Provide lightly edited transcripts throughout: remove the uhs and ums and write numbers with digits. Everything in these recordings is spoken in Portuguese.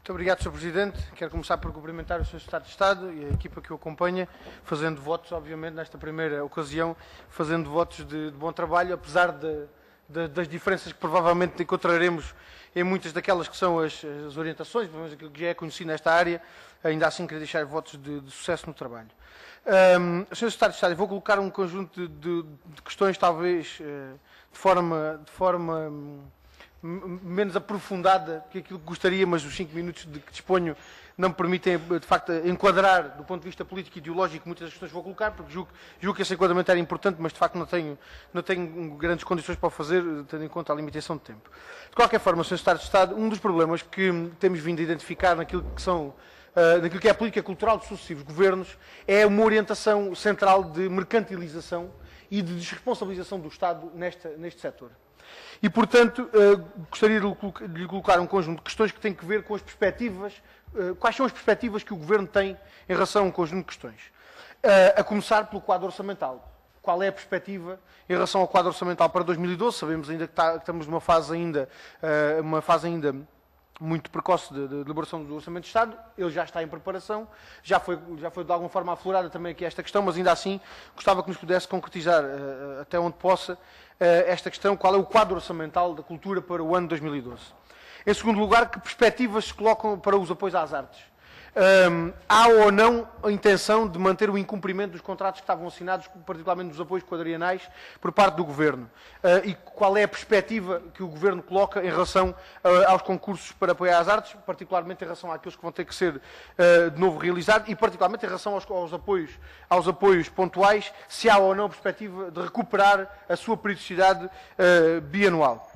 Muito obrigado, Sr. Presidente. Quero começar por cumprimentar o Sr. Secretário de Estado e a equipa que o acompanha, fazendo votos, obviamente, nesta primeira ocasião, fazendo votos de bom trabalho, apesar das diferenças que provavelmente encontraremos em muitas daquelas que são as orientações, pelo menos aquilo que já é conhecido nesta área. Ainda assim, queria deixar votos de sucesso no trabalho. Sr. Secretário de Estado, eu vou colocar um conjunto de questões, talvez, de forma menos aprofundada que aquilo que gostaria, mas os 5 minutos de que disponho não me permitem, de facto, enquadrar do ponto de vista político e ideológico muitas das questões que vou colocar, porque julgo que esse enquadramento era importante, mas de facto não tenho grandes condições para o fazer, tendo em conta a limitação de tempo. De qualquer forma, Sr. Secretário de Estado, um dos problemas que temos vindo a identificar naquilo que é a política cultural dos sucessivos governos é uma orientação central de mercantilização e de desresponsabilização do Estado neste setor. E, portanto, gostaria de lhe colocar um conjunto de questões que têm que ver com as perspectivas, quais são as perspectivas que o Governo tem em relação a um conjunto de questões. A começar pelo quadro orçamental. Qual é a perspectiva em relação ao quadro orçamental para 2012? Sabemos ainda que estamos numa fase ainda muito precoce de elaboração do Orçamento de Estado. Ele já está em preparação, já foi de alguma forma aflorada também aqui esta questão, mas ainda assim gostava que nos pudesse concretizar até onde possa esta questão, qual é o quadro orçamental da cultura para o ano 2012. Em segundo lugar, que perspectivas se colocam para os apoios às artes? Há ou não a intenção de manter o incumprimento dos contratos que estavam assinados, particularmente dos apoios quadrienais, por parte do Governo? E qual é a perspectiva que o Governo coloca em relação aos concursos para apoiar as artes, particularmente em relação àqueles que vão ter que ser de novo realizados e particularmente em relação aos apoios pontuais, se há ou não a perspectiva de recuperar a sua periodicidade bianual?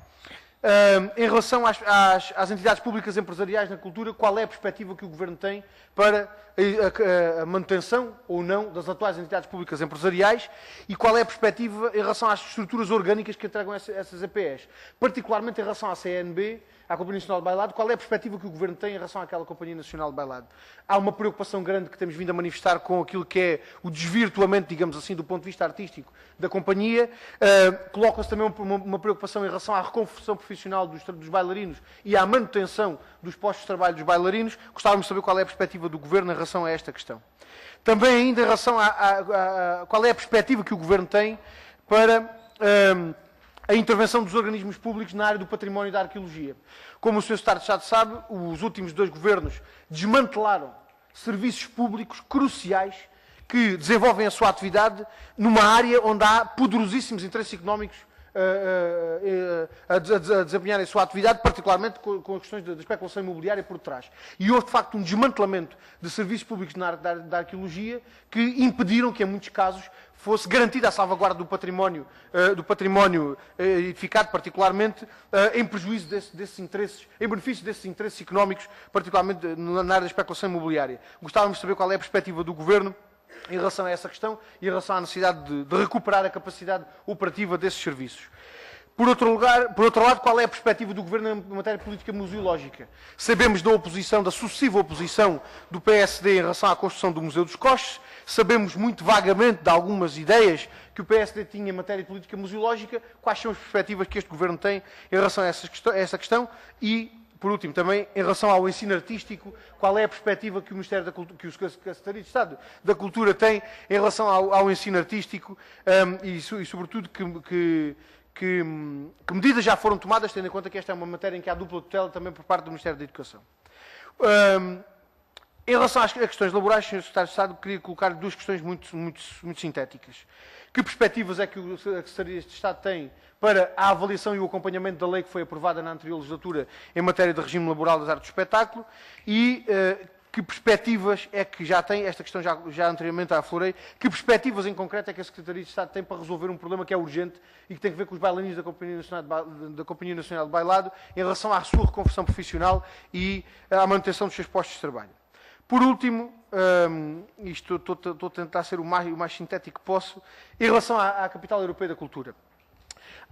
Em relação às entidades públicas empresariais na cultura, qual é a perspectiva que o Governo tem para a manutenção ou não das atuais entidades públicas empresariais e qual é a perspectiva em relação às estruturas orgânicas que entregam essas EPEs? Particularmente em relação à CNB, à Companhia Nacional de Bailado, qual é a perspectiva que o Governo tem em relação àquela Companhia Nacional de Bailado? Há uma preocupação grande que temos vindo a manifestar com aquilo que é o desvirtuamento, digamos assim, do ponto de vista artístico da companhia. Coloca-se também uma preocupação em relação à reconversão profissional dos bailarinos e à manutenção dos postos de trabalho dos bailarinos. Gostávamos de saber qual é a perspectiva do Governo em relação a esta questão. Também ainda em relação a qual é a perspectiva que o Governo tem para a intervenção dos organismos públicos na área do património e da arqueologia. Como o Sr. Secretário de Estado sabe, os últimos 2 governos desmantelaram serviços públicos cruciais que desenvolvem a sua atividade numa área onde há poderosíssimos interesses económicos a desempenharem a sua atividade, particularmente com as questões da especulação imobiliária por trás. E houve, de facto, um desmantelamento de serviços públicos na área da arqueologia que impediram que, em muitos casos, fosse garantida a salvaguarda do património edificado, particularmente em prejuízo desses interesses, em benefício desses interesses económicos, particularmente na área da especulação imobiliária. Gostávamos de saber qual é a perspectiva do Governo em relação a essa questão e em relação à necessidade de recuperar a capacidade operativa desses serviços. Por outro lado, qual é a perspectiva do Governo em matéria de política museológica? Sabemos da sucessiva oposição do PSD em relação à construção do Museu dos Coches, sabemos muito vagamente de algumas ideias que o PSD tinha em matéria de política museológica, quais são as perspectivas que este Governo tem em relação a essa questão e, por último, também em relação ao ensino artístico, qual é a perspectiva que o Ministério da Cultura, que o Secretaria de Estado da Cultura tem em relação ao ensino artístico e sobretudo, que medidas já foram tomadas, tendo em conta que esta é uma matéria em que há dupla tutela também por parte do Ministério da Educação. Em relação às questões laborais, Sr. Secretário de Estado, queria colocar 2 questões muito sintéticas. Que perspectivas é que a Secretaria de Estado tem para a avaliação e o acompanhamento da lei que foi aprovada na anterior legislatura em matéria de regime laboral das artes do espetáculo e que perspectivas é que já tem, esta questão já anteriormente a aflorei, que perspectivas em concreto é que a Secretaria de Estado tem para resolver um problema que é urgente e que tem a ver com os bailarinos da Companhia Nacional de Bailado em relação à sua reconversão profissional e à manutenção dos seus postos de trabalho. Por último, estou a tentar ser o mais sintético que posso, em relação à Capital Europeia da Cultura.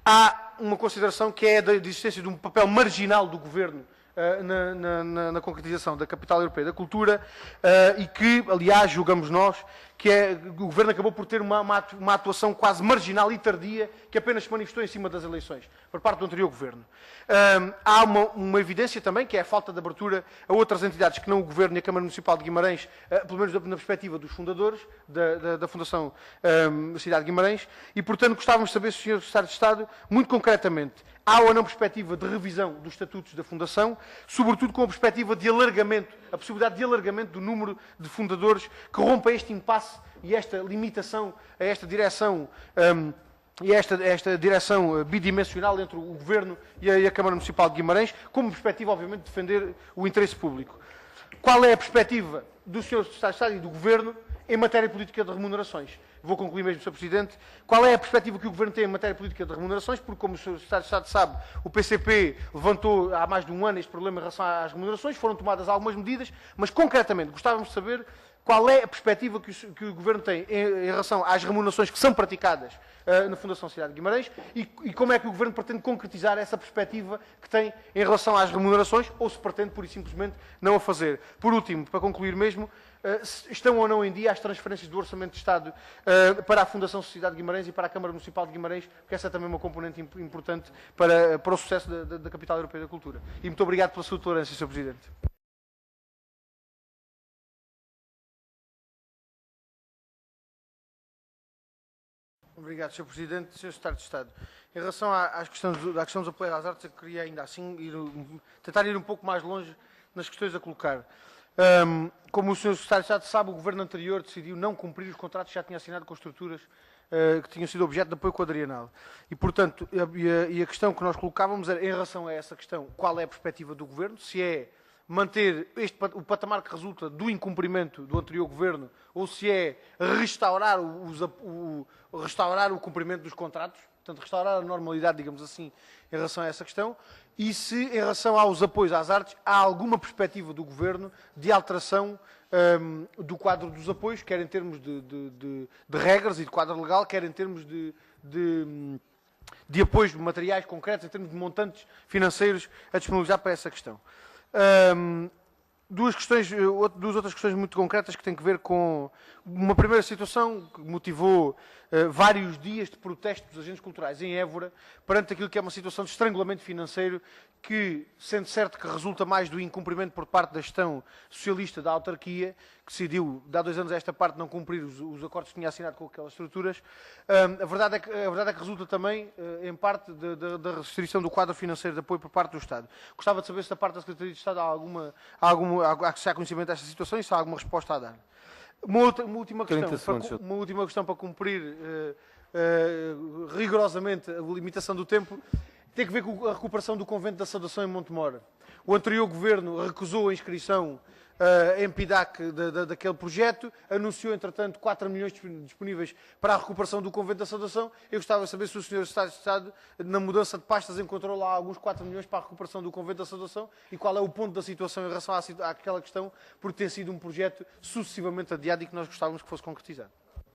Há uma consideração que é da existência de um papel marginal do Governo na concretização da Capital Europeia da Cultura e que, aliás, julgamos nós o Governo acabou por ter uma atuação quase marginal e tardia, que apenas se manifestou em cima das eleições, por parte do anterior Governo. Há uma evidência também, que é a falta de abertura a outras entidades que não o Governo e a Câmara Municipal de Guimarães, pelo menos na perspectiva dos fundadores da Fundação Cidade de Guimarães, e, portanto, gostávamos de saber, Sr. Secretário de Estado, muito concretamente, há ou não perspectiva de revisão dos estatutos da Fundação, sobretudo com a perspectiva de alargamento, a possibilidade de alargamento do número de fundadores que rompa este impasse e esta limitação a esta direção e esta direção bidimensional entre o Governo e a Câmara Municipal de Guimarães, como perspectiva, obviamente, de defender o interesse público. Qual é a perspectiva do Sr. Secretário de Estado e do Governo em matéria de política de remunerações? Vou concluir mesmo, Sr. Presidente. Qual é a perspectiva que o Governo tem em matéria de política de remunerações? Porque, como o Sr. Secretário de Estado sabe, o PCP levantou há mais de um ano este problema em relação às remunerações, foram tomadas algumas medidas, mas, concretamente, gostávamos de saber qual é a perspectiva que o Governo tem em relação às remunerações que são praticadas na Fundação Cidade de Guimarães e como é que o Governo pretende concretizar essa perspectiva que tem em relação às remunerações ou se pretende, pura e simplesmente, não a fazer. Por último, para concluir mesmo, estão ou não em dia as transferências do Orçamento de Estado para a Fundação Cidade de Guimarães e para a Câmara Municipal de Guimarães, porque essa é também uma componente importante para o sucesso da Capital Europeia da Cultura. E muito obrigado pela sua tolerância, Sr. Presidente. Obrigado, Sr. Presidente. Sr. Secretário de Estado, em relação à questão dos apoios às artes, eu queria ainda assim tentar ir um pouco mais longe nas questões a colocar. Como o Sr. Secretário de Estado sabe, o Governo anterior decidiu não cumprir os contratos que já tinha assinado com estruturas que tinham sido objeto de apoio quadrienal. E, portanto, a questão que nós colocávamos era, em relação a essa questão, qual é a perspectiva do Governo, se é manter o patamar que resulta do incumprimento do anterior Governo ou se é restaurar o cumprimento dos contratos, portanto, restaurar a normalidade, digamos assim, em relação a essa questão, e se, em relação aos apoios às artes, há alguma perspectiva do Governo de alteração do quadro dos apoios, quer em termos de regras e de quadro legal, quer em termos de apoios materiais concretos, em termos de montantes financeiros a disponibilizar para essa questão. Duas outras questões muito concretas que têm que ver com uma primeira situação que motivou vários dias de protesto dos agentes culturais em Évora perante aquilo que é uma situação de estrangulamento financeiro que, sendo certo que resulta mais do incumprimento por parte da gestão socialista da autarquia, que decidiu, de há 2 anos a esta parte, não cumprir os acordos que tinha assinado com aquelas estruturas, a verdade é que resulta também, em parte, da restrição do quadro financeiro de apoio por parte do Estado. Gostava de saber se da parte da Secretaria de Estado se há conhecimento desta situação e se há alguma resposta a dar. Uma última questão para cumprir rigorosamente a limitação do tempo tem que ver com a recuperação do Convento da Saudação em Montemor. O anterior Governo recusou a inscrição em PIDAC daquele projeto, anunciou, entretanto, 4 milhões disponíveis para a recuperação do Convento da Saudação. Eu gostava de saber se o Sr. Secretário de Estado, na mudança de pastas, encontrou lá alguns 4 milhões para a recuperação do Convento da Saudação e qual é o ponto da situação em relação àquela questão, porque tem sido um projeto sucessivamente adiado e que nós gostávamos que fosse concretizado.